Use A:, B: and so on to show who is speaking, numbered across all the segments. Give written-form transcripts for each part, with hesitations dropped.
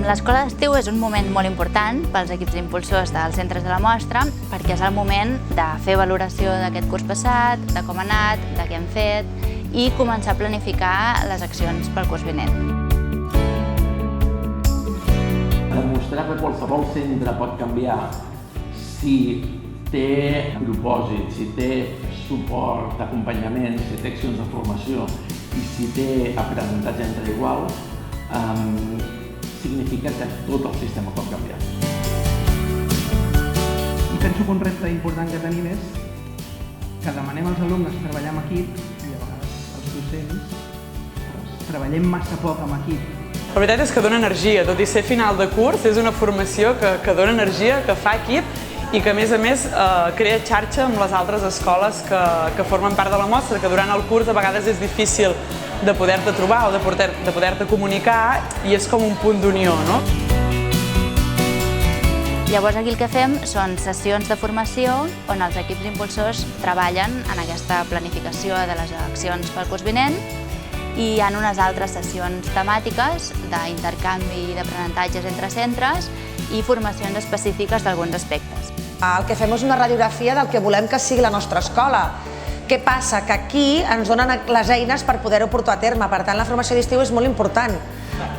A: L'escola d'estiu és un moment molt important pels equips impulsors dels centres de la mostra perquè és el moment de fer valoració d'aquest curs passat, de com ha anat, de què hem fet i començar a planificar les accions pel curs vinent.
B: Demostrar que qualsevol centre pot canviar si té propòsit, si té suport, acompanyament, si té accions de formació i si té aprenentatge entre iguals, significa que tot el sistema pot canviar.
C: I penso que un repte important que tenim és que demanem als alumnes treballar en equip i a vegades els docents treballem massa poc en equip.
D: La veritat és que dona energia, tot i ser final de curs, és una formació que dona energia, que fa equip i que a més crea xarxa amb les altres escoles que formen part de la mostra, que durant el curs a vegades és difícil de poder-te trobar o de poder-te comunicar i és com un punt d'unió, no?
A: Llavors aquí el que fem són sessions de formació on els equips impulsors treballen en aquesta planificació de les accions pel curs vinent i hi ha unes altres sessions temàtiques d'intercanvi d'aprenentatges entre centres i formacions específiques d'alguns aspectes.
E: El que fem és una radiografia del que volem que sigui la nostra escola. Què passa? Que aquí ens donen les eines per poder-ho portar a terme. Per tant, la formació d'estiu és molt important,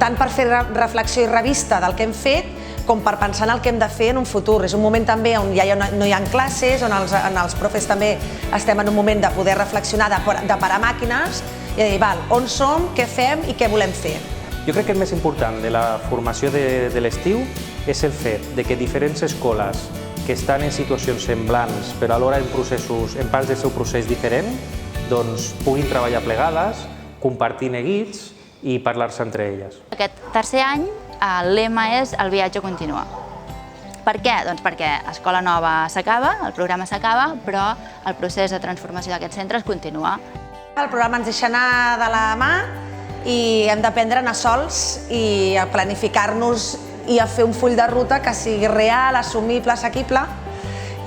E: tant per fer reflexió i revista del que hem fet, com per pensar en el que hem de fer en un futur. És un moment també on ja no hi ha classes, on els profes també estem en un moment de poder reflexionar, de parar màquines i de dir, on som, què fem i què volem fer.
F: Jo crec que el més important de la formació de l'estiu és el fet de que diferents escoles que estan en situacions semblants però alhora en parts del seu procés diferent, doncs puguin treballar plegades, compartir neguits i parlar-se entre elles.
A: Aquest tercer any el lema és el viatge continua. Per què? Doncs perquè Escola Nova s'acaba, el programa s'acaba, però el procés de transformació d'aquests centres continua.
E: El programa ens deixa anar de la mà i hem d'aprendre a anar sols i a planificar-nos i a fer un full de ruta que sigui real, assumible, assequible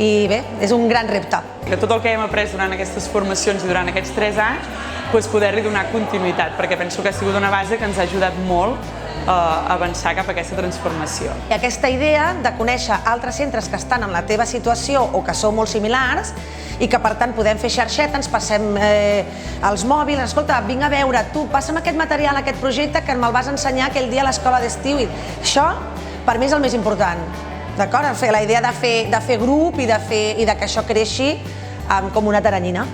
E: i bé, és un gran repte.
D: Que tot el que hem après durant aquestes formacions i durant aquests 3 anys poder-li donar continuïtat, perquè penso que ha sigut una base que ens ha ajudat molt a avançar cap a aquesta transformació.
E: I aquesta idea de conèixer altres centres que estan en la teva situació o que són molt similars i que per tant podem fer xarxeta, ens passem els mòbils, escolta, vinc a veure, tu passa'm aquest material, aquest projecte que me'l vas ensenyar aquell dia a l'escola d'estiu. Això per mi és el més important, d'acord? La idea de fer grup i de que això creixi com una teranyina.